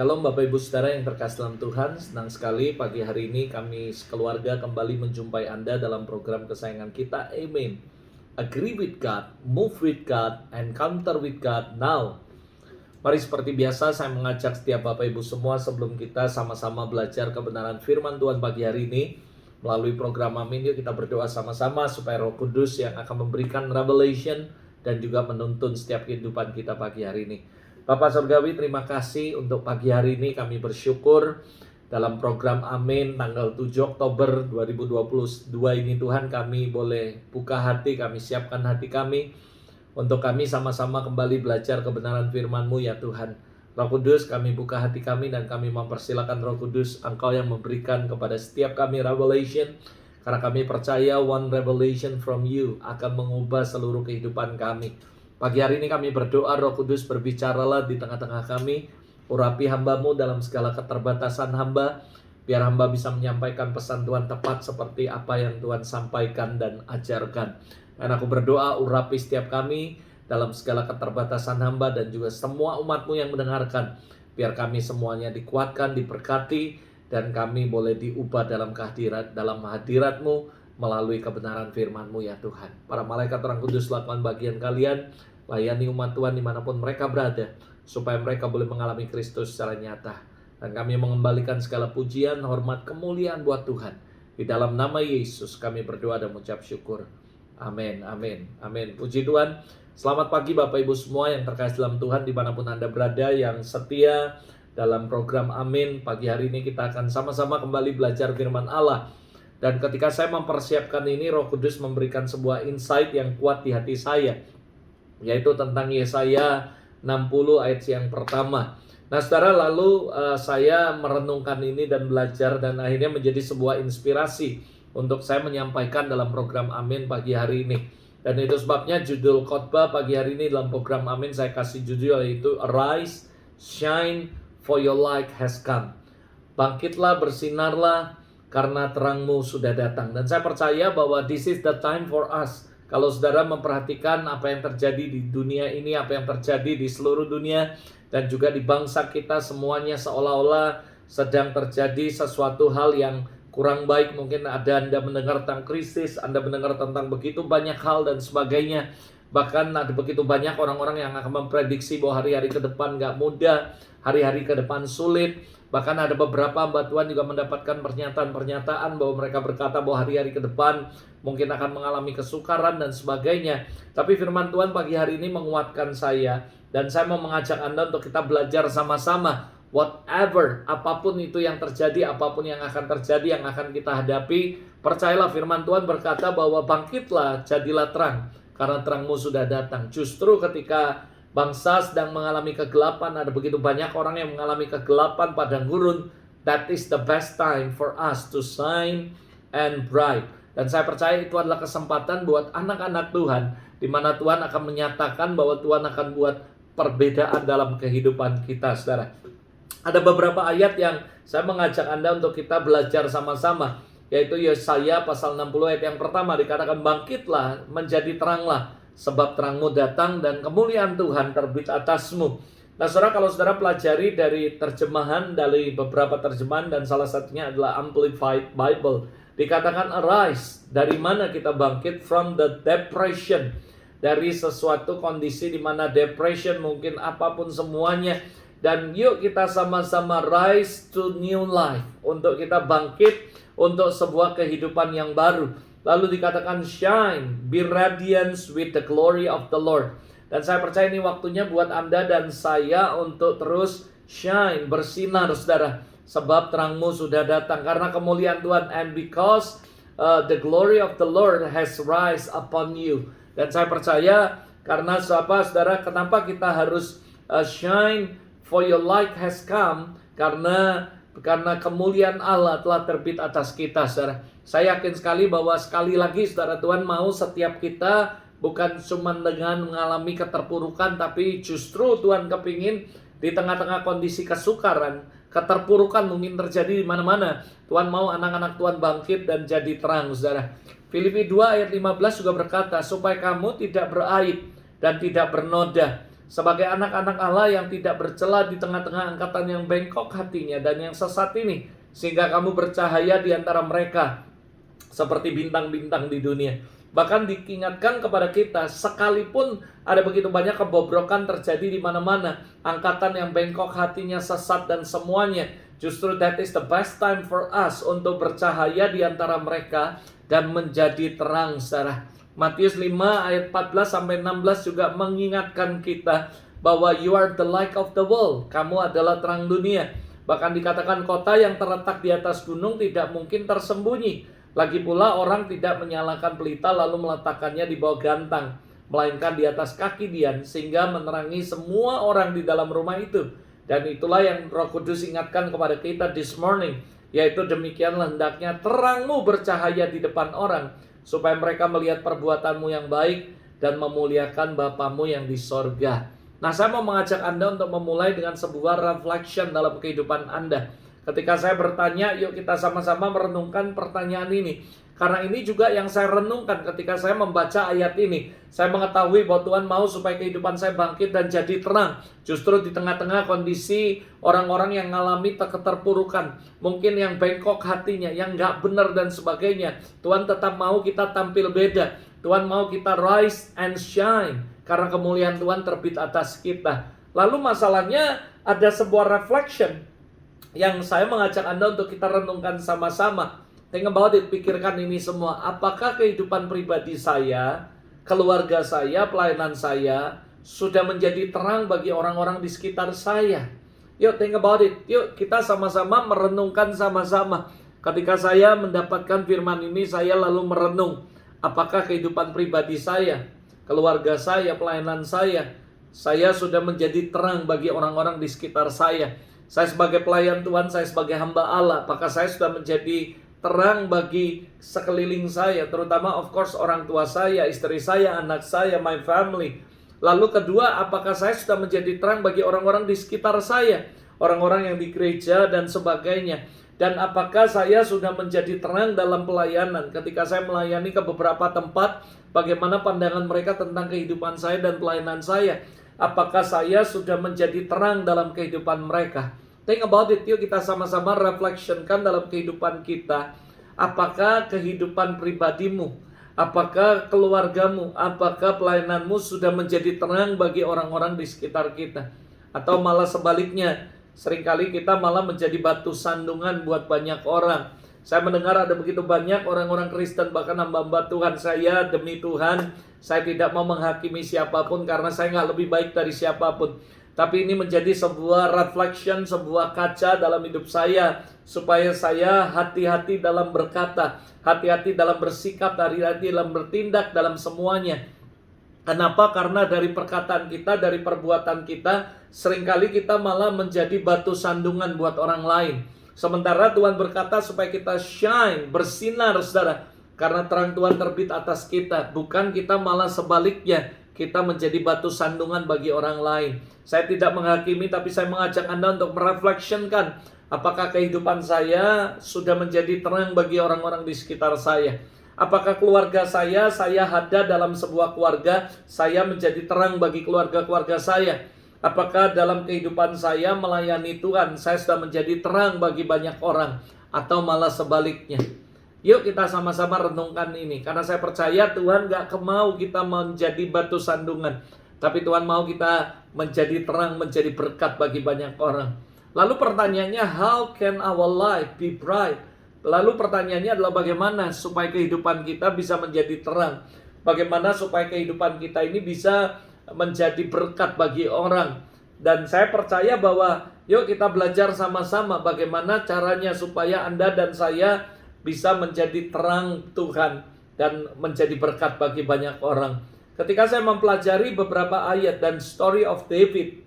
Shalom Bapak Ibu Saudara yang terkasih dalam Tuhan. Senang sekali pagi hari ini kami sekeluarga kembali menjumpai Anda dalam program kesayangan kita. Amen. Agree with God, move with God, encounter with God now. Mari seperti biasa saya mengajak setiap Bapak Ibu semua sebelum kita sama-sama belajar kebenaran firman Tuhan pagi hari ini. Melalui program Amin, yuk kita berdoa sama-sama supaya Roh Kudus yang akan memberikan revelation dan juga menuntun setiap kehidupan kita pagi hari ini. Bapak Surgawi, terima kasih untuk pagi hari ini. Kami bersyukur dalam program Amin tanggal 7 Oktober 2022 ini Tuhan, kami boleh buka hati, kami siapkan hati kami untuk kami sama-sama kembali belajar kebenaran firman-Mu ya Tuhan. Roh Kudus, kami buka hati kami dan kami mempersilakan Roh Kudus, Engkau yang memberikan kepada setiap kami revelation. Karena kami percaya one revelation from you akan mengubah seluruh kehidupan kami. Pagi hari ini kami berdoa Roh Kudus berbicaralah di tengah-tengah kami. Urapi hamba-Mu dalam segala keterbatasan hamba. Biar hamba bisa menyampaikan pesan Tuhan tepat seperti apa yang Tuhan sampaikan dan ajarkan. Dan aku berdoa urapi setiap kami dalam segala keterbatasan hamba dan juga semua umat-Mu yang mendengarkan. Biar kami semuanya dikuatkan, diberkati, dan kami boleh diubah dalam hadirat-Mu melalui kebenaran firman-Mu ya Tuhan. Para malaikat Orang Kudus lakukan bagian kalian. Layani umat Tuhan dimanapun mereka berada, supaya mereka boleh mengalami Kristus secara nyata. Dan kami mengembalikan segala pujian, hormat, kemuliaan buat Tuhan. Di dalam nama Yesus kami berdoa dan mengucap syukur. Amin, amin, amin. Puji Tuhan. Selamat pagi Bapak Ibu semua yang terkasih dalam Tuhan dimanapun Anda berada, yang setia dalam program Amin. Pagi hari ini kita akan sama-sama kembali belajar firman Allah. Dan ketika saya mempersiapkan ini, Roh Kudus memberikan sebuah insight yang kuat di hati saya, yaitu tentang Yesaya 60 ayat yang pertama. Nah saudara, lalu saya merenungkan ini dan belajar, dan akhirnya menjadi sebuah inspirasi untuk saya menyampaikan dalam program Amin pagi hari ini. Dan itu sebabnya judul khotbah pagi hari ini dalam program Amin saya kasih judul yaitu Arise, Shine, for your light has come. Bangkitlah, bersinarlah, karena terangmu sudah datang. Dan saya percaya bahwa this is the time for us. Kalau saudara memperhatikan apa yang terjadi di dunia ini, apa yang terjadi di seluruh dunia, dan juga di bangsa kita, semuanya seolah-olah sedang terjadi sesuatu hal yang kurang baik. Mungkin Anda mendengar tentang krisis, Anda mendengar tentang begitu banyak hal dan sebagainya. Bahkan ada begitu banyak orang-orang yang akan memprediksi bahwa hari-hari ke depan gak mudah, hari-hari ke depan sulit. Bahkan ada beberapa hamba Tuhan juga mendapatkan pernyataan-pernyataan bahwa mereka berkata bahwa hari-hari ke depan mungkin akan mengalami kesukaran dan sebagainya. Tapi firman Tuhan pagi hari ini menguatkan saya, dan saya mau mengajak Anda untuk kita belajar sama-sama. Whatever, apapun itu yang terjadi, apapun yang akan terjadi, yang akan kita hadapi, percayalah firman Tuhan berkata bahwa bangkitlah, jadilah terang, karena terangmu sudah datang. Justru ketika bangsa sedang mengalami kegelapan, ada begitu banyak orang yang mengalami kegelapan padang gurun. That is the best time for us to shine and bright. Dan saya percaya itu adalah kesempatan buat anak-anak Tuhan, di mana Tuhan akan menyatakan bahwa Tuhan akan buat perbedaan dalam kehidupan kita, saudara. Ada beberapa ayat yang saya mengajak Anda untuk kita belajar sama-sama, yaitu Yesaya pasal 60 ayat yang pertama, dikatakan bangkitlah, menjadi teranglah, sebab terangmu datang dan kemuliaan Tuhan terbit atasmu. Nah saudara, kalau saudara pelajari dari terjemahan, dari beberapa terjemahan, dan salah satunya adalah Amplified Bible, dikatakan arise, dari mana kita bangkit? From the depression, dari sesuatu kondisi di mana depression, mungkin apapun semuanya. Dan yuk kita sama-sama rise to new life, untuk kita bangkit untuk sebuah kehidupan yang baru. Lalu dikatakan shine, be radiant with the glory of the Lord. Dan saya percaya ini waktunya buat Anda dan saya untuk terus shine, bersinar saudara. Sebab terangmu sudah datang, karena kemuliaan Tuhan. And because the glory of the Lord has rise upon you. Dan saya percaya karena saudara, kenapa kita harus shine, for your light has come, karena kemuliaan Allah telah terbit atas kita, saudara. Saya yakin sekali bahwa sekali lagi saudara, Tuhan mau setiap kita bukan cuma dengan mengalami keterpurukan, tapi justru Tuhan kepingin di tengah-tengah kondisi kesukaran, keterpurukan mungkin terjadi di mana-mana, Tuhan mau anak-anak Tuhan bangkit dan jadi terang, saudara. Filipi 2 ayat 15 juga berkata, supaya kamu tidak beraib dan tidak bernoda, sebagai anak-anak Allah yang tidak bercela di tengah-tengah angkatan yang bengkok hatinya dan yang sesat ini, sehingga kamu bercahaya di antara mereka seperti bintang-bintang di dunia. Bahkan diingatkan kepada kita, sekalipun ada begitu banyak kebobrokan terjadi di mana-mana, angkatan yang bengkok hatinya, sesat dan semuanya, justru that is the best time for us untuk bercahaya di antara mereka dan menjadi terang, saudara. Matius 5 ayat 14-16 juga mengingatkan kita bahwa you are the light of the world. Kamu adalah terang dunia. Bahkan dikatakan kota yang terletak di atas gunung tidak mungkin tersembunyi. Lagi pula orang tidak menyalakan pelita lalu meletakkannya di bawah gantang, melainkan di atas kaki dian, sehingga menerangi semua orang di dalam rumah itu. Dan itulah yang Roh Kudus ingatkan kepada kita this morning, yaitu demikianlah hendaknya terangmu bercahaya di depan orang, supaya mereka melihat perbuatanmu yang baik dan memuliakan Bapamu yang di sorga. Nah, saya mau mengajak Anda untuk memulai dengan sebuah reflection dalam kehidupan Anda. Ketika saya bertanya, yuk kita sama-sama merenungkan pertanyaan ini. Karena ini juga yang saya renungkan ketika saya membaca ayat ini. Saya mengetahui bahwa Tuhan mau supaya kehidupan saya bangkit dan jadi terang. Justru di tengah-tengah kondisi orang-orang yang mengalami keterpurukan. Mungkin yang bengkok hatinya, yang gak benar dan sebagainya. Tuhan tetap mau kita tampil beda. Tuhan mau kita rise and shine. Karena kemuliaan Tuhan terbit atas kita. Lalu masalahnya ada sebuah reflection yang saya mengajak Anda untuk kita renungkan sama-sama. Think about it, pikirkan ini semua. Apakah kehidupan pribadi saya, keluarga saya, pelayanan saya sudah menjadi terang bagi orang-orang di sekitar saya? Yuk, think about it. Yuk, kita sama-sama merenungkan sama-sama. Ketika saya mendapatkan firman ini, saya lalu merenung. Apakah kehidupan pribadi saya, keluarga saya, pelayanan saya sudah menjadi terang bagi orang-orang di sekitar saya? Saya sebagai pelayan Tuhan, saya sebagai hamba Allah, apakah saya sudah menjadi terang bagi sekeliling saya, terutama of course orang tua saya, istri saya, anak saya, my family. Lalu kedua, apakah saya sudah menjadi terang bagi orang-orang di sekitar saya, orang-orang yang di gereja dan sebagainya. Dan apakah saya sudah menjadi terang dalam pelayanan ketika saya melayani ke beberapa tempat, bagaimana pandangan mereka tentang kehidupan saya dan pelayanan saya. Apakah saya sudah menjadi terang dalam kehidupan mereka? Think about it, yuk kita sama-sama reflectionkan dalam kehidupan kita. Apakah kehidupan pribadimu, apakah keluargamu, apakah pelayananmu sudah menjadi terang bagi orang-orang di sekitar kita? Atau malah sebaliknya, seringkali kita malah menjadi batu sandungan buat banyak orang. Saya mendengar ada begitu banyak orang-orang Kristen, bahkan hamba-hamba Tuhan, saya demi Tuhan, saya tidak mau menghakimi siapapun karena saya nggak lebih baik dari siapapun. Tapi ini menjadi sebuah reflection, sebuah kaca dalam hidup saya, supaya saya hati-hati dalam berkata, hati-hati dalam bersikap, hati-hati dalam bertindak, dalam semuanya. Kenapa? Karena dari perkataan kita, dari perbuatan kita, seringkali kita malah menjadi batu sandungan buat orang lain. Sementara Tuhan berkata supaya kita shine, bersinar, saudara. Karena terang Tuhan terbit atas kita, bukan kita malah sebaliknya. Kita menjadi batu sandungan bagi orang lain. Saya tidak menghakimi, tapi saya mengajak Anda untuk mereflectionkan. Apakah kehidupan saya sudah menjadi terang bagi orang-orang di sekitar saya? Apakah keluarga saya ada dalam sebuah keluarga, saya menjadi terang bagi keluarga-keluarga saya? Apakah dalam kehidupan saya melayani Tuhan, saya sudah menjadi terang bagi banyak orang? Atau malah sebaliknya? Yuk kita sama-sama renungkan ini. Karena saya percaya Tuhan gak mau kita menjadi batu sandungan. Tapi Tuhan mau kita menjadi terang, menjadi berkat bagi banyak orang. Lalu pertanyaannya, how can our life be bright? Lalu pertanyaannya adalah bagaimana supaya kehidupan kita bisa menjadi terang? Bagaimana supaya kehidupan kita ini bisa menjadi berkat bagi orang? Dan saya percaya bahwa yuk kita belajar sama-sama bagaimana caranya supaya Anda dan saya bisa menjadi terang Tuhan dan menjadi berkat bagi banyak orang. Ketika saya mempelajari beberapa ayat dan story of David,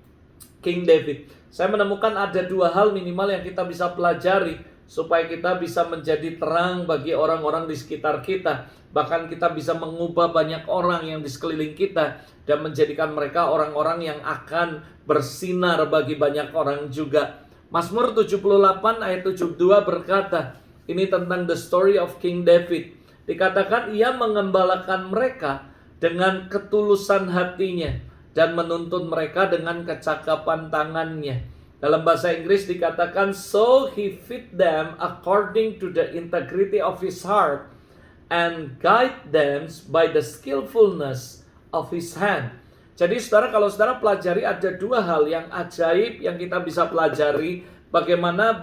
King David, saya menemukan ada dua hal minimal yang kita bisa pelajari supaya kita bisa menjadi terang bagi orang-orang di sekitar kita. Bahkan kita bisa mengubah banyak orang yang di sekeliling kita dan menjadikan mereka orang-orang yang akan bersinar bagi banyak orang juga. Mazmur 78 ayat 72 berkata, ini tentang the story of King David. Dikatakan ia mengembalakan mereka dengan ketulusan hatinya dan menuntun mereka dengan kecakapan tangannya. Dalam bahasa Inggris dikatakan, so he fit them according to the integrity of his heart and guide them by the skillfulness of his hand. Jadi saudara, kalau saudara pelajari, ada dua hal yang ajaib yang kita bisa pelajari. Bagaimana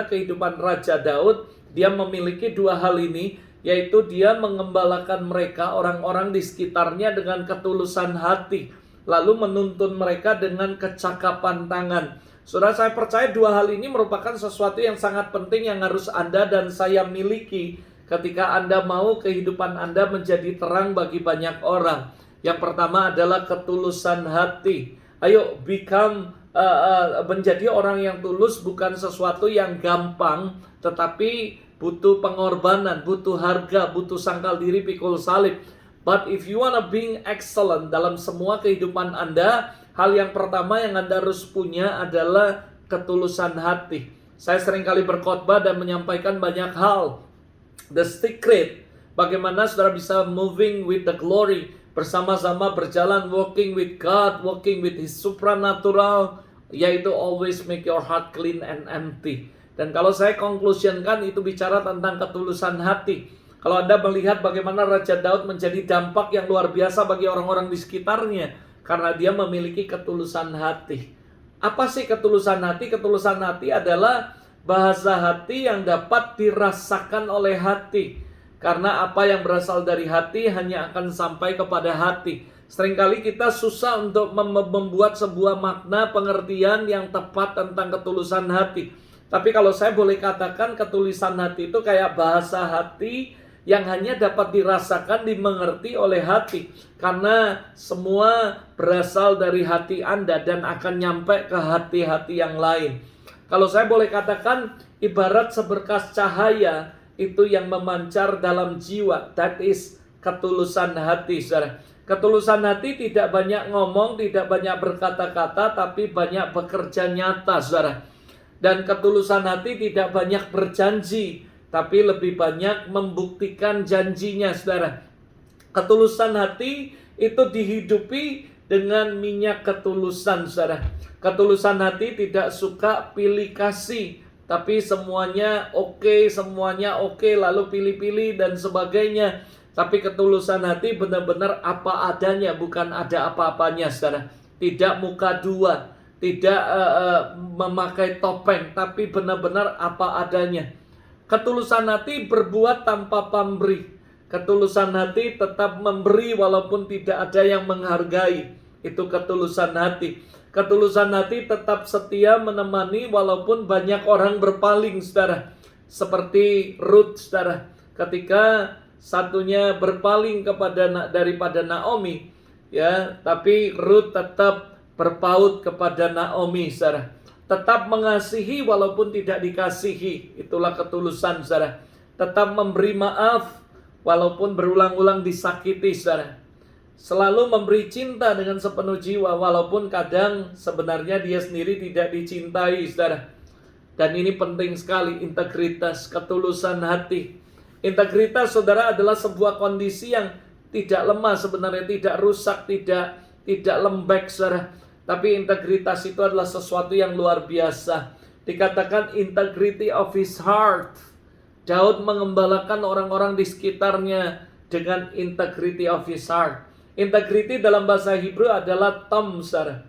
kehidupan Raja Daud, dia memiliki dua hal ini, yaitu dia mengembalakan mereka, orang-orang di sekitarnya dengan ketulusan hati, lalu menuntun mereka dengan kecakapan tangan. Saudara, saya percaya dua hal ini merupakan sesuatu yang sangat penting yang harus Anda dan saya miliki ketika Anda mau kehidupan Anda menjadi terang bagi banyak orang. Yang pertama adalah ketulusan hati. Ayo menjadi orang yang tulus bukan sesuatu yang gampang, tetapi butuh pengorbanan, butuh harga, butuh sangkal diri, pikul salib. But if you wanna being excellent dalam semua kehidupan Anda, hal yang pertama yang Anda harus punya adalah ketulusan hati. Saya seringkali berkhotbah dan menyampaikan banyak hal. The secret, bagaimana saudara bisa moving with the glory, bersama-sama berjalan, walking with God, walking with His supernatural, yaitu always make your heart clean and empty. Dan kalau saya conclusionkan, itu bicara tentang ketulusan hati. Kalau Anda melihat bagaimana Raja Daud menjadi dampak yang luar biasa bagi orang-orang di sekitarnya, karena dia memiliki ketulusan hati. Apa sih ketulusan hati? Ketulusan hati adalah bahasa hati yang dapat dirasakan oleh hati. Karena apa yang berasal dari hati hanya akan sampai kepada hati. Seringkali kita susah untuk membuat sebuah makna pengertian yang tepat tentang ketulusan hati. Tapi kalau saya boleh katakan, ketulusan hati itu kayak bahasa hati yang hanya dapat dirasakan, dimengerti oleh hati. Karena semua berasal dari hati Anda dan akan nyampe ke hati-hati yang lain. Kalau saya boleh katakan, ibarat seberkas cahaya itu yang memancar dalam jiwa. That is ketulusan hati, saudara. Ketulusan hati tidak banyak ngomong, tidak banyak berkata-kata, tapi banyak bekerja nyata, saudara. Dan ketulusan hati tidak banyak berjanji, tapi lebih banyak membuktikan janjinya, saudara. Ketulusan hati itu dihidupi dengan minyak ketulusan, saudara. Ketulusan hati tidak suka pilih kasih, tapi semuanya oke, lalu pilih-pilih dan sebagainya. Tapi ketulusan hati benar-benar apa adanya, bukan ada apa-apanya, saudara. Tidak muka dua, tidak memakai topeng, tapi benar-benar apa adanya. Ketulusan hati berbuat tanpa pamrih. Ketulusan hati tetap memberi walaupun tidak ada yang menghargai. Itu ketulusan hati. Ketulusan hati tetap setia menemani walaupun banyak orang berpaling, saudara. Seperti Ruth, saudara. Ketika satunya berpaling daripada Naomi, ya, tapi Ruth tetap berpaut kepada Naomi, saudara. Tetap mengasihi walaupun tidak dikasihi. Itulah ketulusan, saudara. Tetap memberi maaf walaupun berulang-ulang disakiti, saudara. Selalu memberi cinta dengan sepenuh jiwa, walaupun kadang sebenarnya dia sendiri tidak dicintai, saudara. Dan ini penting sekali, integritas, ketulusan hati. Integritas, saudara, adalah sebuah kondisi yang tidak lemah sebenarnya, tidak rusak, tidak lembek, saudara. Tapi integritas itu adalah sesuatu yang luar biasa. Dikatakan integrity of his heart. Daud mengembalakan orang-orang di sekitarnya dengan integrity of his heart. Integrity dalam bahasa Hebrew adalah tom, saudara.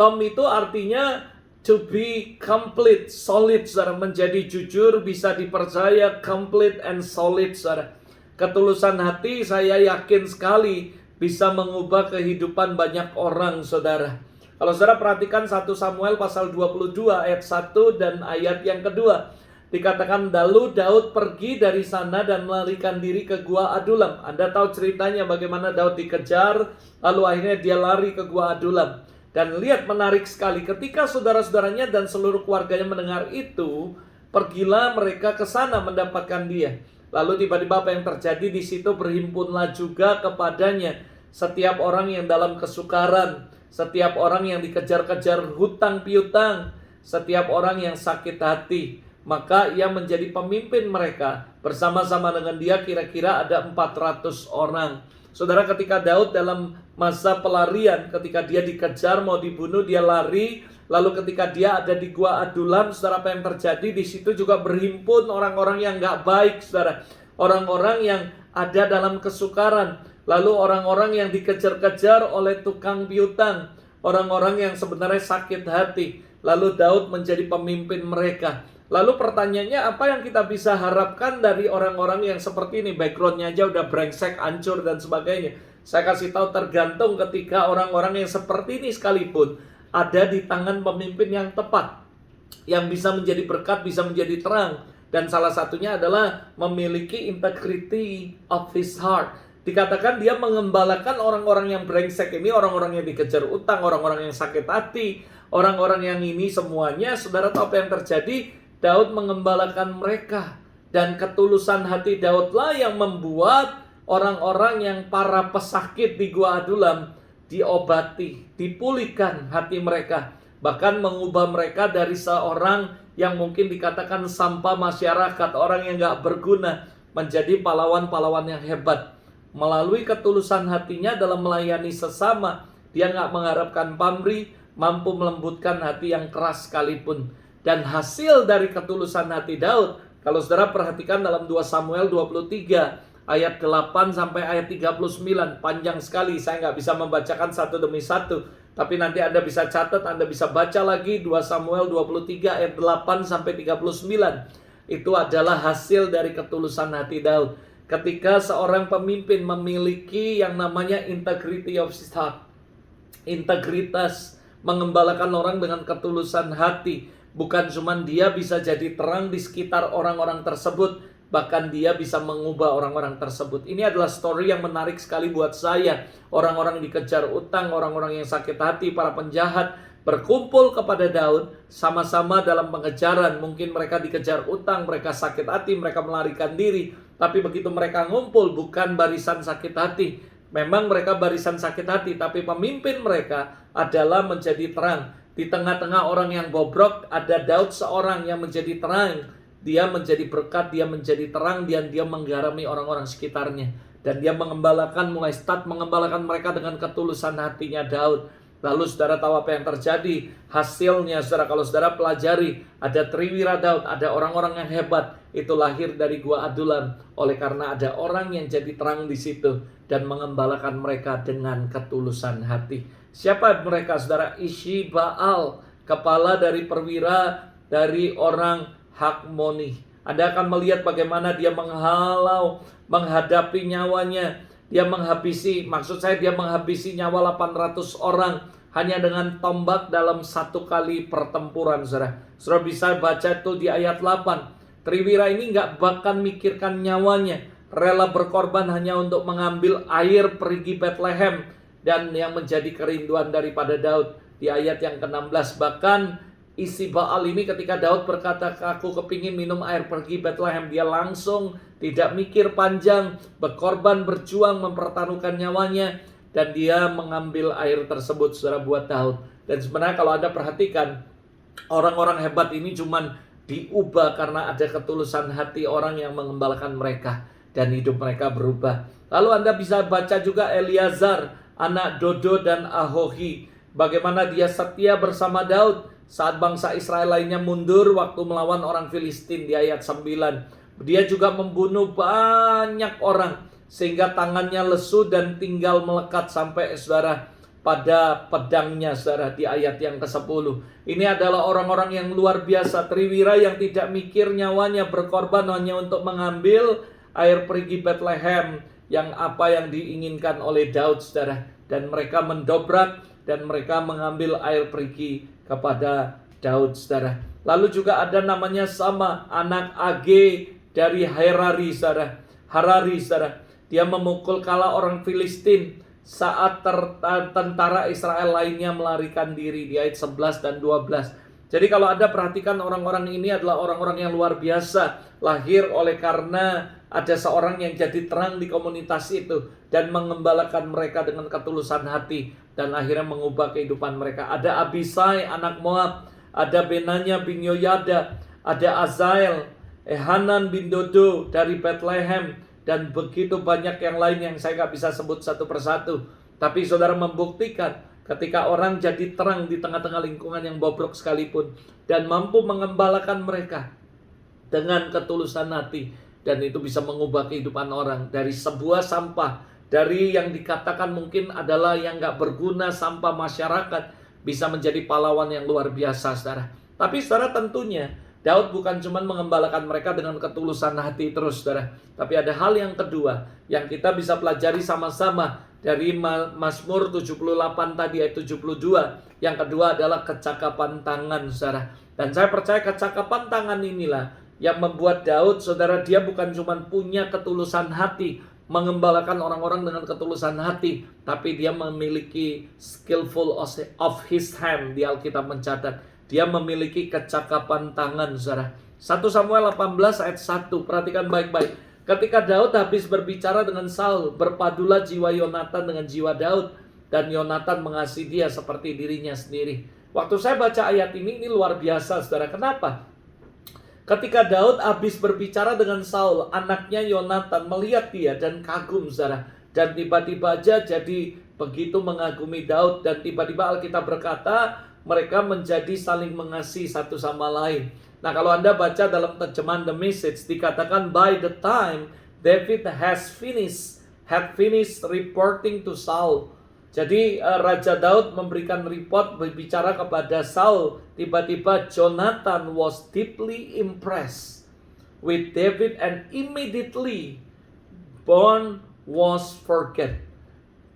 Tom itu artinya to be complete, solid, saudara. Menjadi jujur, bisa dipercaya, complete and solid, saudara. Ketulusan hati saya yakin sekali bisa mengubah kehidupan banyak orang, saudara. Kalau saudara perhatikan 1 Samuel pasal 22 ayat 1 dan ayat yang kedua. Dikatakan, lalu Daud pergi dari sana dan melarikan diri ke Gua Adulam. Anda tahu ceritanya bagaimana Daud dikejar, lalu akhirnya dia lari ke Gua Adulam. Dan lihat, menarik sekali, ketika saudara-saudaranya dan seluruh keluarganya mendengar itu, pergilah mereka ke sana mendapatkan dia. Lalu tiba-tiba apa yang terjadi di situ, berhimpunlah juga kepadanya setiap orang yang dalam kesukaran, setiap orang yang dikejar-kejar hutang piutang, setiap orang yang sakit hati. Maka ia menjadi pemimpin mereka. Bersama-sama dengan dia kira-kira ada 400 orang. Saudara, ketika Daud dalam masa pelarian, ketika dia dikejar mau dibunuh, dia lari. Lalu ketika dia ada di Gua Adulam, saudara, apa yang terjadi? Di situ juga berhimpun orang-orang yang gak baik, saudara. Orang-orang yang ada dalam kesukaran. Lalu orang-orang yang dikejar-kejar oleh tukang piutang. Orang-orang yang sebenarnya sakit hati. Lalu Daud menjadi pemimpin mereka. Lalu pertanyaannya, apa yang kita bisa harapkan dari orang-orang yang seperti ini? Backgroundnya aja udah brengsek, hancur, dan sebagainya. Saya kasih tahu, tergantung ketika orang-orang yang seperti ini sekalipun ada di tangan pemimpin yang tepat, yang bisa menjadi berkat, bisa menjadi terang. Dan salah satunya adalah memiliki integrity of his heart. Dikatakan dia mengembalakan orang-orang yang brengsek ini, orang-orang yang dikejar utang, orang-orang yang sakit hati, orang-orang yang ini semuanya. Saudara tahu apa yang terjadi? Daud mengembalakan mereka. Dan ketulusan hati Daudlah yang membuat orang-orang yang para pesakit di Gua Adulam diobati, dipulihkan hati mereka. Bahkan mengubah mereka dari seorang yang mungkin dikatakan sampah masyarakat, orang yang gak berguna, menjadi pahlawan-pahlawan yang hebat. Melalui ketulusan hatinya dalam melayani sesama, dia gak mengharapkan pamrih, mampu melembutkan hati yang keras sekalipun. Dan hasil dari ketulusan hati Daud, kalau saudara perhatikan dalam 2 Samuel 23, ayat 8 sampai ayat 39, panjang sekali, saya nggak bisa membacakan satu demi satu. Tapi nanti Anda bisa catat, Anda bisa baca lagi 2 Samuel 23 ayat 8 sampai 39. Itu adalah hasil dari ketulusan hati Daud. Ketika seorang pemimpin memiliki yang namanya integrity of his heart, integritas, mengembalakan orang dengan ketulusan hati. Bukan cuma dia bisa jadi terang di sekitar orang-orang tersebut, bahkan dia bisa mengubah orang-orang tersebut. Ini adalah story yang menarik sekali buat saya. Orang-orang dikejar utang, orang-orang yang sakit hati, para penjahat berkumpul kepada Daud sama-sama dalam pengejaran. Mungkin mereka dikejar utang, mereka sakit hati, mereka melarikan diri. Tapi begitu mereka ngumpul, bukan barisan sakit hati. Memang mereka barisan sakit hati, tapi pemimpin mereka adalah menjadi terang. Di tengah-tengah orang yang bobrok, ada Daud seorang yang menjadi terang. Dia menjadi berkat, dia menjadi terang, dan dia menggarami orang-orang sekitarnya. Dan dia mengembalakan, mulai start mengembalakan mereka dengan ketulusan hatinya Daud. Lalu saudara tahu apa yang terjadi? Hasilnya saudara, kalau saudara pelajari, ada Triwira Daud, ada orang-orang yang hebat. Itu lahir dari Gua Adulam. Oleh karena ada orang yang jadi terang di situ dan mengembalakan mereka dengan ketulusan hati. Siapa mereka saudara? Ishi Baal, kepala dari perwira dari orang Hakmoni. Anda akan melihat bagaimana dia menghalau, menghadapi nyawanya. Dia menghabisi, maksud saya dia menghabisi nyawa 800 orang hanya dengan tombak dalam satu kali pertempuran, saudara. Saudara bisa baca itu di ayat 8. Triwira ini nggak bahkan mikirkan nyawanya, rela berkorban hanya untuk mengambil air perigi Bethlehem dan yang menjadi kerinduan daripada Daud. Di ayat yang ke-16 bahkan isi Baal ini ketika Daud berkata, aku kepingin minum air pergi Bethlehem, dia langsung tidak mikir panjang, berkorban, berjuang, mempertaruhkan nyawanya, dan dia mengambil air tersebut, saudara, buat Daud. Dan sebenarnya kalau Anda perhatikan, orang-orang hebat ini cuman diubah karena ada ketulusan hati orang yang mengembalakan mereka, dan hidup mereka berubah. Lalu Anda bisa baca juga Eleazar, anak Dodo dan Ahohi, bagaimana dia setia bersama Daud saat bangsa Israel lainnya mundur waktu melawan orang Filistin di ayat 9. Dia juga membunuh banyak orang sehingga tangannya lesu dan tinggal melekat sampai saudara pada pedangnya, saudara, di ayat yang ke-10. Ini adalah orang-orang yang luar biasa, Triwira yang tidak mikir nyawanya, berkorban hanya untuk mengambil air perigi Bethlehem yang diinginkan oleh Daud, saudara. Dan mereka mendobrak dan mereka mengambil air perigi kepada Daud, saudara. Lalu juga ada namanya Sama, anak Age dari Harari, saudara. Dia memukul kala orang Filistin saat tentara Israel lainnya melarikan diri di ayat 11 dan 12. Jadi kalau Anda perhatikan, orang-orang ini adalah orang-orang yang luar biasa, lahir oleh karena ada seorang yang jadi terang di komunitas itu dan mengembalakan mereka dengan ketulusan hati dan akhirnya mengubah kehidupan mereka. Ada Abisai anak Moab, ada Benanya bin Yoyada, ada Azael, Hanan bin Dodo dari Bethlehem, dan begitu banyak yang lain yang saya nggak bisa sebut satu persatu. Tapi saudara membuktikan ketika orang jadi terang di tengah-tengah lingkungan yang bobrok sekalipun, dan mampu mengembalakan mereka dengan ketulusan hati, dan itu bisa mengubah kehidupan orang dari sebuah sampah, dari yang dikatakan mungkin adalah yang nggak berguna, sampah masyarakat, bisa menjadi pahlawan yang luar biasa, saudara. Tapi saudara, tentunya Daud bukan cuma mengembalakan mereka dengan ketulusan hati terus, saudara. Tapi ada hal yang kedua yang kita bisa pelajari sama-sama dari Mazmur 78 tadi ayat 72. Yang kedua adalah kecakapan tangan, saudara. Dan saya percaya kecakapan tangan inilah yang membuat Daud, saudara, dia bukan cuma punya ketulusan hati, mengembalakan orang-orang dengan ketulusan hati, tapi dia memiliki skillful of his hand. Di Alkitab mencatat dia memiliki kecakapan tangan, saudara. 1 Samuel 18 ayat 1, perhatikan baik-baik. Ketika Daud habis berbicara dengan Saul, berpadulah jiwa Yonatan dengan jiwa Daud, dan Yonatan mengasihi dia seperti dirinya sendiri. Waktu saya baca ayat ini luar biasa, saudara. Kenapa? Ketika Daud habis berbicara dengan Saul, anaknya Yonatan melihat dia dan kagum, saudara. Dan tiba-tiba aja jadi begitu mengagumi Daud, dan tiba-tiba Alkitab berkata mereka menjadi saling mengasihi satu sama lain. Nah, kalau Anda baca dalam terjemahan The Message, dikatakan by the time David had finished reporting to Saul. Jadi Raja Daud memberikan report, berbicara kepada Saul. Tiba-tiba Jonathan was deeply impressed with David, and immediately bone was forget.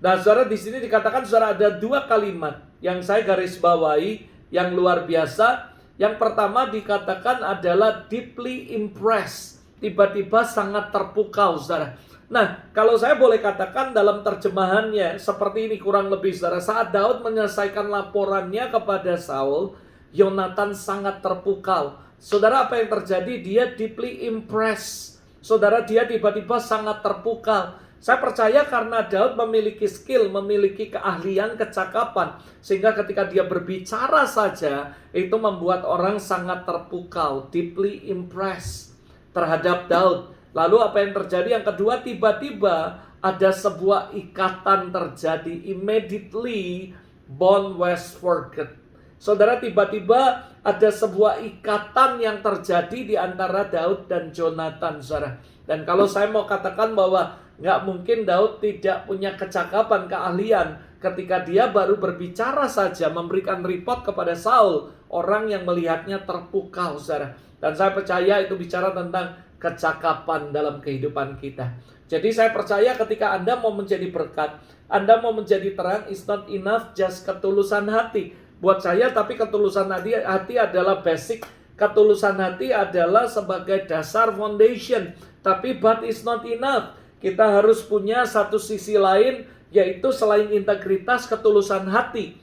Nah, saudara, di sini dikatakan, saudara, ada dua kalimat yang saya garis bawahi yang luar biasa. Yang pertama dikatakan adalah deeply impressed. Tiba-tiba sangat terpukau, saudara. Nah, kalau saya boleh katakan dalam terjemahannya seperti ini kurang lebih, saudara. Saat Daud menyelesaikan laporannya kepada Saul, Yonatan sangat terpukau. Saudara, apa yang terjadi? Dia deeply impressed. Saudara, dia tiba-tiba sangat terpukau. Saya percaya karena Daud memiliki skill, memiliki keahlian, kecakapan, sehingga ketika dia berbicara saja, itu membuat orang sangat terpukau, deeply impressed terhadap Daud. Lalu apa yang terjadi? Yang kedua, tiba-tiba ada sebuah ikatan terjadi. Immediately bond was forget. Saudara, tiba-tiba ada sebuah ikatan yang terjadi di antara Daud dan Jonathan, saudara. Dan kalau saya mau katakan bahwa nggak mungkin Daud tidak punya kecakapan, keahlian. Ketika dia baru berbicara saja, memberikan report kepada Saul, orang yang melihatnya terpukau, saudara. Dan saya percaya itu bicara tentang kecakapan dalam kehidupan kita. Jadi saya percaya ketika Anda mau menjadi berkat, Anda mau menjadi terang, it's not enough just ketulusan hati. Buat saya, tapi ketulusan hati adalah basic. Ketulusan hati adalah sebagai dasar foundation. Tapi but it's not enough. Kita harus punya satu sisi lain, yaitu selain integritas, ketulusan hati,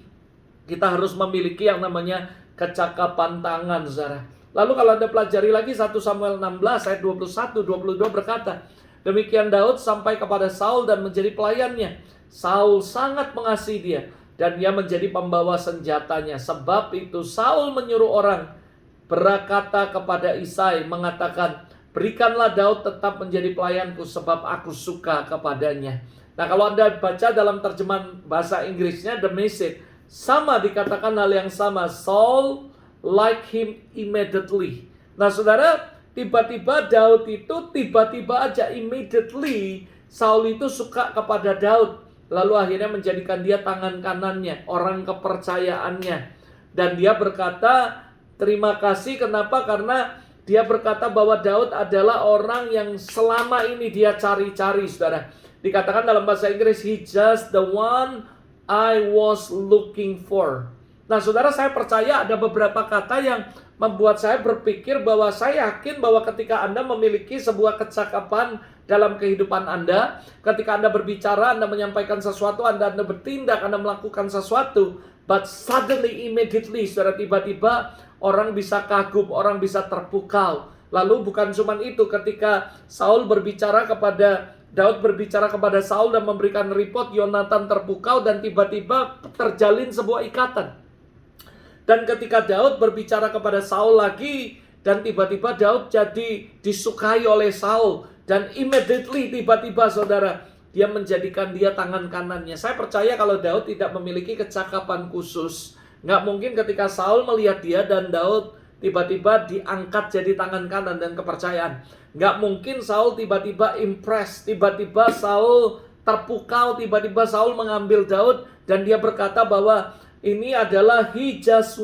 kita harus memiliki yang namanya kecakapan tangan, saudara. Lalu kalau Anda pelajari lagi 1 Samuel 16 ayat 21-22 berkata, demikian Daud sampai kepada Saul dan menjadi pelayannya. Saul sangat mengasihi dia, dan dia menjadi pembawa senjatanya. Sebab itu Saul menyuruh orang berkata kepada Isai, mengatakan, berikanlah Daud tetap menjadi pelayanku, sebab aku suka kepadanya. Nah, kalau Anda baca dalam terjemahan bahasa Inggrisnya The Message, sama dikatakan hal yang sama. Saul like him immediately. Nah, saudara, tiba-tiba Daud itu tiba-tiba aja immediately Saul itu suka kepada Daud. Lalu akhirnya menjadikan dia tangan kanannya, orang kepercayaannya. Dan dia berkata, terima kasih. Kenapa? Karena dia berkata bahwa Daud adalah orang yang selama ini dia cari-cari, saudara. Dikatakan dalam bahasa Inggris, he just the one I was looking for. Nah, saudara, saya percaya ada beberapa kata yang membuat saya berpikir bahwa saya yakin bahwa ketika Anda memiliki sebuah kecakapan dalam kehidupan Anda, ketika Anda berbicara, Anda menyampaikan sesuatu, Anda bertindak, Anda melakukan sesuatu, but suddenly, immediately, saudara, tiba-tiba orang bisa kagum, orang bisa terpukau. Lalu bukan cuma itu, ketika Saul berbicara kepada Daud berbicara kepada Saul dan memberikan report, Yonatan terpukau dan tiba-tiba terjalin sebuah ikatan. Dan ketika Daud berbicara kepada Saul lagi, dan tiba-tiba Daud jadi disukai oleh Saul. dan immediately tiba-tiba saudara, dia menjadikan dia tangan kanannya. Saya percaya kalau Daud tidak memiliki kecakapan khusus, nggak mungkin ketika Saul melihat dia dan Daud tiba-tiba diangkat jadi tangan kanan dan kepercayaan. Nggak mungkin Saul tiba-tiba impress, tiba-tiba Saul terpukau, tiba-tiba Saul mengambil Daud dan dia berkata bahwa ini adalah he just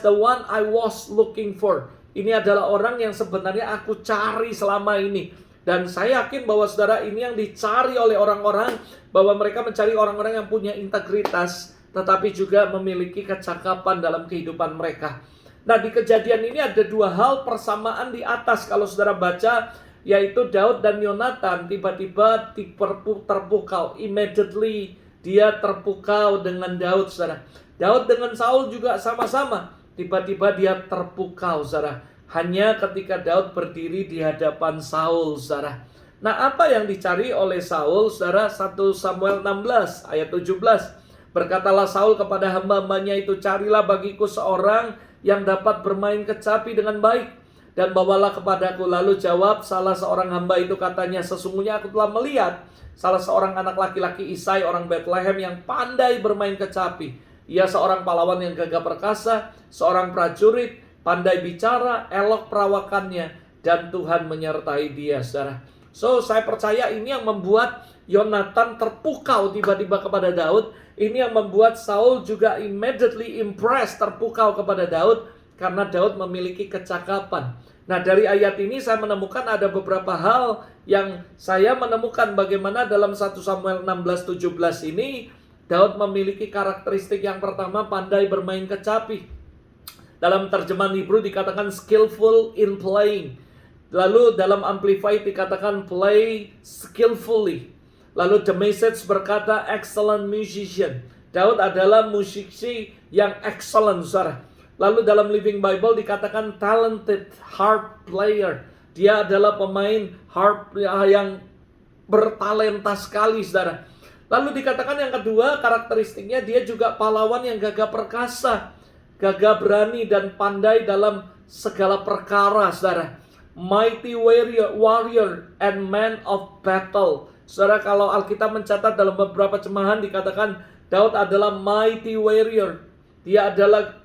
the one I was looking for. Ini adalah orang yang sebenarnya aku cari selama ini. Dan saya yakin bahwa saudara, ini yang dicari oleh orang-orang, bahwa mereka mencari orang-orang yang punya integritas, tetapi juga memiliki kecakapan dalam kehidupan mereka. Nah, di kejadian ini ada dua hal persamaan di atas. Kalau saudara baca, yaitu Daud dan Yonatan tiba-tiba terpukau. Immediately dia terpukau dengan Daud, saudara. Daud dengan Saul juga sama-sama. Tiba-tiba dia terpukau, saudara. Hanya ketika Daud berdiri di hadapan Saul, saudara. Nah, apa yang dicari oleh Saul, saudara? 1 Samuel 16 ayat 17. Berkatalah Saul kepada hamba-hambanya itu, carilah bagiku seorang yang dapat bermain kecapi dengan baik, dan bawalah kepadaku. Lalu jawab salah seorang hamba itu, katanya, sesungguhnya aku telah melihat salah seorang anak laki-laki Isai orang Bethlehem yang pandai bermain kecapi. Ia seorang pahlawan yang gagah perkasa, seorang prajurit, pandai bicara, elok perawakannya, dan Tuhan menyertai dia, saudara. So, saya percaya ini yang membuat Yonatan terpukau tiba-tiba kepada Daud. Ini yang membuat Saul juga immediately impressed, terpukau kepada Daud, karena Daud memiliki kecakapan. Nah, dari ayat ini saya menemukan ada beberapa hal yang saya menemukan bagaimana dalam 1 Samuel 16-17 ini, Daud memiliki karakteristik yang pertama, pandai bermain kecapi. Dalam terjemahan Hebrew dikatakan skillful in playing. Lalu dalam Amplified dikatakan play skillfully. Lalu The Message berkata excellent musician. Daud adalah musisi yang excellent, saudara. Lalu dalam Living Bible dikatakan talented harp player. Dia adalah pemain harp yang bertalenta sekali, saudara. Lalu dikatakan yang kedua, karakteristiknya dia juga pahlawan yang gagah perkasa, gagah berani dan pandai dalam segala perkara, saudara. Mighty warrior and man of battle. Saudara, kalau Alkitab mencatat dalam beberapa terjemahan dikatakan Daud adalah mighty warrior. Dia adalah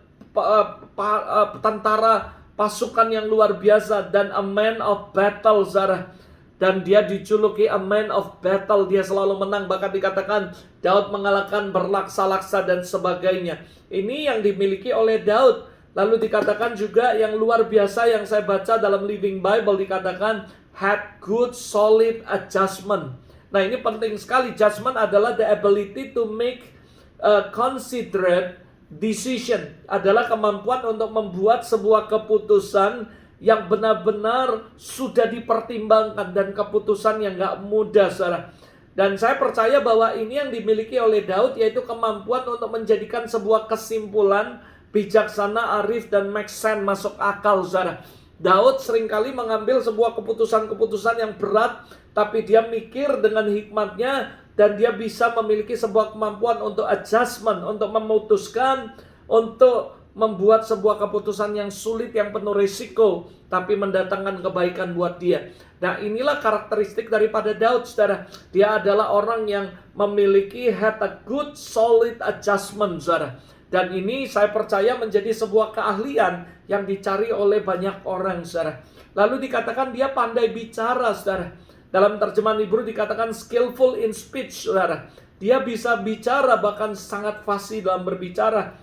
tentara pasukan yang luar biasa dan a man of battle, saudara. Dan dia dijuluki a man of battle. Dia selalu menang. Bahkan dikatakan Daud mengalahkan berlaksa-laksa dan sebagainya. Ini yang dimiliki oleh Daud. Lalu dikatakan juga yang luar biasa yang saya baca dalam Living Bible dikatakan had good solid adjustment. Nah, ini penting sekali. Judgment adalah the ability to make a considerate decision. Adalah kemampuan untuk membuat sebuah keputusan yang benar-benar sudah dipertimbangkan dan keputusan yang gak mudah, saudara. Dan saya percaya bahwa ini yang dimiliki oleh Daud, yaitu kemampuan untuk menjadikan sebuah kesimpulan bijaksana, arif, dan make sense, masuk akal, saudara. Daud seringkali mengambil sebuah keputusan-keputusan yang berat, tapi dia mikir dengan hikmatnya, dan dia bisa memiliki sebuah kemampuan untuk adjustment, untuk memutuskan, untuk membuat sebuah keputusan yang sulit, yang penuh risiko, tapi mendatangkan kebaikan buat dia. Nah, inilah karakteristik daripada Daud, saudara. Dia adalah orang yang memiliki had a good solid adjustment, saudara. Dan ini saya percaya menjadi sebuah keahlian yang dicari oleh banyak orang, saudara. Lalu dikatakan dia pandai bicara, saudara. Dalam terjemahan Hebrew dikatakan skillful in speech, saudara. Dia bisa bicara, bahkan sangat fasih dalam berbicara.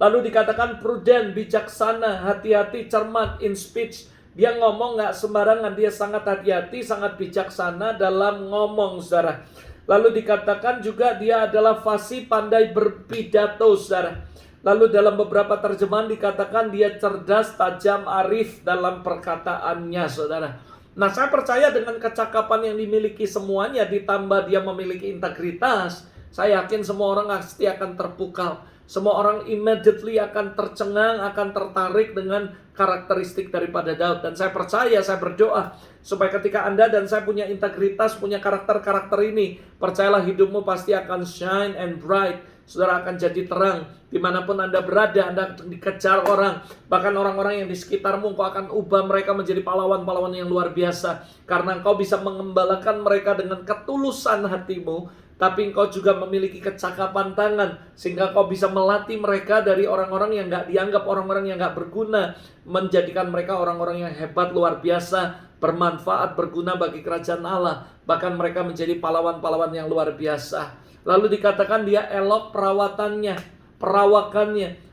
Lalu dikatakan prudent, bijaksana, hati-hati, cermat in speech. Dia ngomong gak sembarangan, dia sangat hati-hati, sangat bijaksana dalam ngomong, saudara. Lalu dikatakan juga dia adalah fasih, pandai berpidato, saudara. Lalu dalam beberapa terjemahan dikatakan dia cerdas, tajam, arif dalam perkataannya, saudara. Nah, saya percaya dengan kecakapan yang dimiliki semuanya, ditambah dia memiliki integritas, saya yakin semua orang pasti akan terpukau. Semua orang immediately akan tercengang, akan tertarik dengan karakteristik daripada Daud. Dan saya percaya, saya berdoa supaya ketika Anda dan saya punya integritas, punya karakter-karakter ini, percayalah hidupmu pasti akan shine and bright. Saudara akan jadi terang. Dimanapun Anda berada, Anda dikejar orang. Bahkan orang-orang yang di sekitarmu, Engkau akan ubah mereka menjadi pahlawan-pahlawan yang luar biasa. Karena Engkau bisa mengembalakan mereka dengan ketulusan hatimu. Tapi Engkau juga memiliki kecakapan tangan, sehingga Engkau bisa melatih mereka dari orang-orang yang gak dianggap orang-orang yang gak berguna, menjadikan mereka orang-orang yang hebat, luar biasa, bermanfaat, berguna bagi kerajaan Allah. Bahkan mereka menjadi pahlawan-pahlawan yang luar biasa. Lalu dikatakan dia elok perawakannya.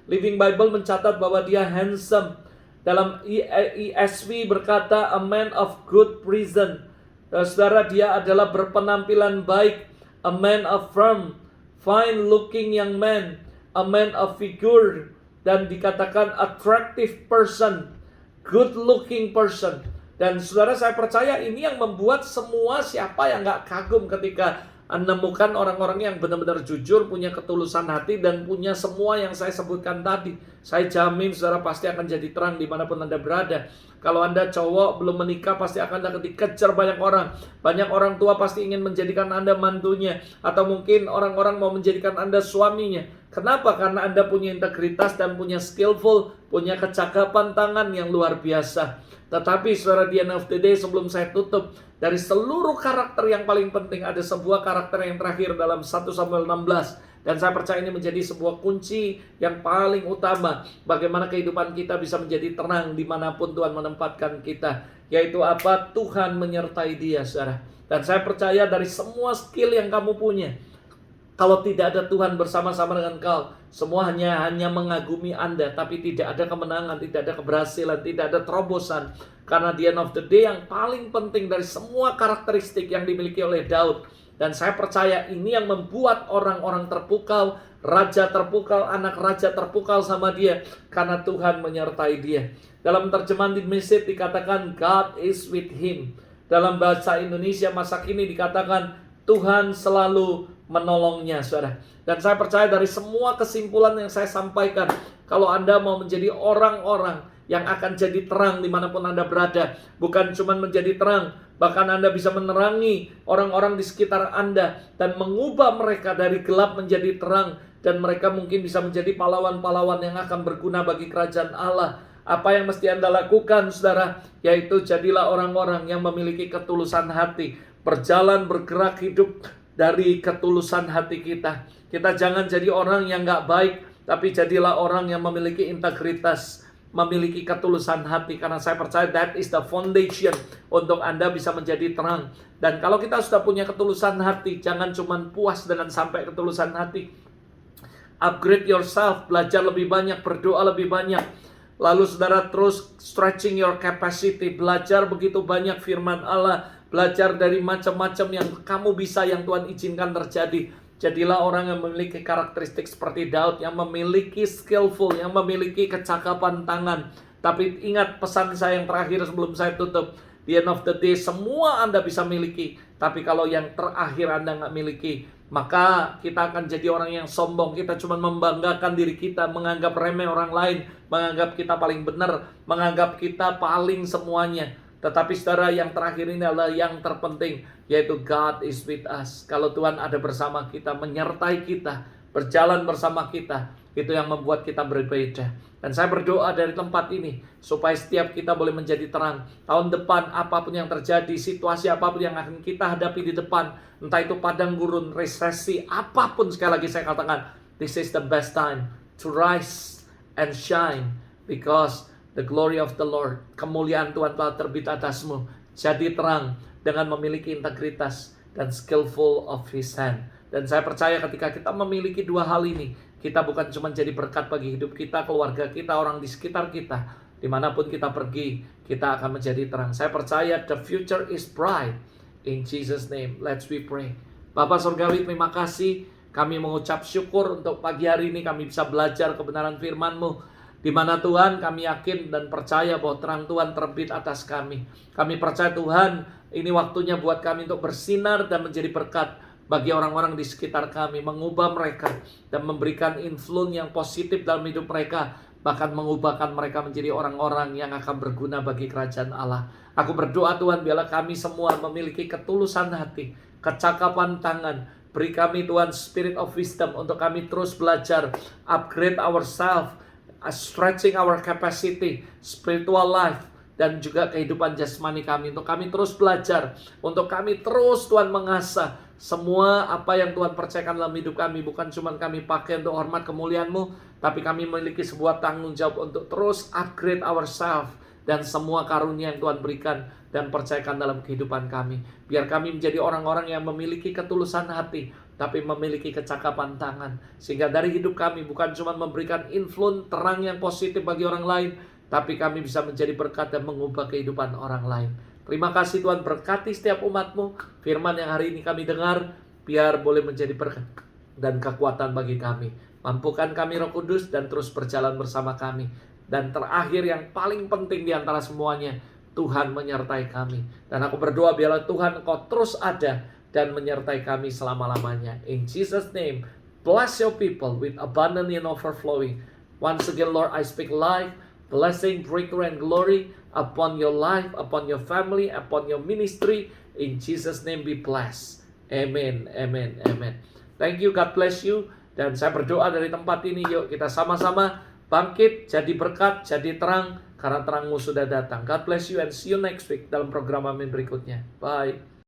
Living Bible mencatat bahwa dia handsome. Dalam ESV berkata a man of good presence. Saudara, dia adalah berpenampilan baik. A man of firm, fine looking young man, a man of figure, dan dikatakan attractive person, good looking person. Dan saudara, saya percaya ini yang membuat semua siapa yang gak kagum ketika menemukan orang-orang yang benar-benar jujur, punya ketulusan hati, dan punya semua yang saya sebutkan tadi. Saya jamin saudara pasti akan jadi terang dimanapun Anda berada. Kalau Anda cowok belum menikah, pasti akan dikejar banyak orang. Banyak orang tua pasti ingin menjadikan Anda mantunya, atau mungkin orang-orang mau menjadikan Anda suaminya. Kenapa? Karena Anda punya integritas dan punya skillful, punya kecakapan tangan yang luar biasa. Tetapi saudara, di end of the day, sebelum saya tutup, dari seluruh karakter yang paling penting, ada sebuah karakter yang terakhir dalam 1 Samuel 16. Dan saya percaya ini menjadi sebuah kunci yang paling utama. Bagaimana kehidupan kita bisa menjadi tenang dimanapun Tuhan menempatkan kita. Yaitu apa? Tuhan menyertai dia, saudara. Dan saya percaya dari semua skill yang kamu punya, kalau tidak ada Tuhan bersama-sama dengan kau, semua hanya mengagumi Anda, tapi tidak ada kemenangan, tidak ada keberhasilan, tidak ada terobosan. Karena di end of the day, yang paling penting dari semua karakteristik yang dimiliki oleh Daud, dan saya percaya ini yang membuat orang-orang terpukau, raja terpukau, anak raja terpukau sama dia, karena Tuhan menyertai dia. Dalam terjemahan di Mesej dikatakan God is with him. Dalam bahasa Indonesia masa kini dikatakan Tuhan selalu menolongnya, saudara. Dan saya percaya dari semua kesimpulan yang saya sampaikan, kalau Anda mau menjadi orang-orang yang akan jadi terang dimanapun Anda berada, bukan cuma menjadi terang, bahkan Anda bisa menerangi orang-orang di sekitar Anda dan mengubah mereka dari gelap menjadi terang, dan mereka mungkin bisa menjadi pahlawan-pahlawan yang akan berguna bagi kerajaan Allah. Apa yang mesti Anda lakukan, saudara? Yaitu jadilah orang-orang yang memiliki ketulusan hati, berjalan, bergerak, hidup dari ketulusan hati kita. Kita jangan jadi orang yang gak baik, tapi jadilah orang yang memiliki integritas, memiliki ketulusan hati. Karena saya percaya that is the foundation untuk Anda bisa menjadi terang. Dan kalau kita sudah punya ketulusan hati, jangan cuma puas dengan sampai ketulusan hati. Upgrade yourself, belajar lebih banyak, berdoa lebih banyak. Lalu saudara terus stretching your capacity, belajar begitu banyak firman Allah, belajar dari macam-macam yang kamu bisa, yang Tuhan izinkan terjadi. Jadilah orang yang memiliki karakteristik seperti Daud, yang memiliki skillful, yang memiliki kecakapan tangan. Tapi ingat pesan saya yang terakhir sebelum saya tutup. The end of the day, semua Anda bisa miliki. Tapi kalau yang terakhir Anda nggak miliki, maka kita akan jadi orang yang sombong. Kita cuma membanggakan diri kita, menganggap remeh orang lain, menganggap kita paling benar, menganggap kita paling semuanya. Tetapi saudara, yang terakhir ini adalah yang terpenting, yaitu God is with us. Kalau Tuhan ada bersama kita, menyertai kita, berjalan bersama kita, itu yang membuat kita berbeda. Dan saya berdoa dari tempat ini, supaya setiap kita boleh menjadi terang. Tahun depan, apapun yang terjadi, situasi apapun yang akan kita hadapi di depan, entah itu padang gurun, resesi, apapun, sekali lagi saya katakan, this is the best time to rise and shine, because the glory of the Lord, kemuliaan Tuhan telah terbit atasmu. Jadi terang dengan memiliki integritas dan skillful of His hand. Dan saya percaya ketika kita memiliki dua hal ini, kita bukan cuma jadi berkat bagi hidup kita, keluarga kita, orang di sekitar kita. Dimanapun kita pergi, kita akan menjadi terang. Saya percaya the future is bright. In Jesus' name, let's we pray. Bapa Surgawi, terima kasih. Kami mengucap syukur untuk pagi hari ini kami bisa belajar kebenaran firman-Mu. Di mana Tuhan, kami yakin dan percaya bahwa terang Tuhan terbit atas kami. Kami percaya Tuhan, ini waktunya buat kami untuk bersinar dan menjadi berkat bagi orang-orang di sekitar kami, mengubah mereka dan memberikan influence yang positif dalam hidup mereka, bahkan mengubahkan mereka menjadi orang-orang yang akan berguna bagi kerajaan Allah. Aku berdoa Tuhan, biarlah kami semua memiliki ketulusan hati, kecakapan tangan, Beri kami Tuhan spirit of wisdom untuk kami terus belajar, upgrade ourselves, stretching our capacity, spiritual life, dan juga kehidupan jasmani kami. Untuk kami terus belajar, untuk kami terus Tuhan mengasah semua apa yang Tuhan percayakan dalam hidup kami. Bukan cuma kami pakai untuk hormat kemuliaan-Mu, tapi kami memiliki sebuah tanggung jawab untuk terus upgrade ourselves dan semua karunia yang Tuhan berikan dan percayakan dalam kehidupan kami. Biar kami menjadi orang-orang yang memiliki ketulusan hati, tapi memiliki kecakapan tangan. Sehingga dari hidup kami bukan cuma memberikan influence terang yang positif bagi orang lain, tapi kami bisa menjadi berkat dan mengubah kehidupan orang lain. Terima kasih Tuhan, berkati setiap umat-Mu. Firman yang hari ini kami dengar, biar boleh menjadi berkat dan kekuatan bagi kami. Mampukan kami Roh Kudus dan terus berjalan bersama kami. Dan terakhir yang paling penting di antara semuanya, Tuhan menyertai kami. Dan aku berdoa biarlah Tuhan Engkau terus ada dan menyertai kami selama-lamanya. In Jesus' name, bless your people with abundant and overflowing. Once again, Lord, I speak life, blessing, breakthrough, and glory upon your life, upon your family, upon your ministry. In Jesus' name be blessed. Amen, amen, amen. Thank you, God bless you. Dan saya berdoa dari tempat ini, yuk kita sama-sama bangkit, jadi berkat, jadi terang, karena terang-Mu sudah datang. God bless you and see you next week dalam program Amin berikutnya. Bye.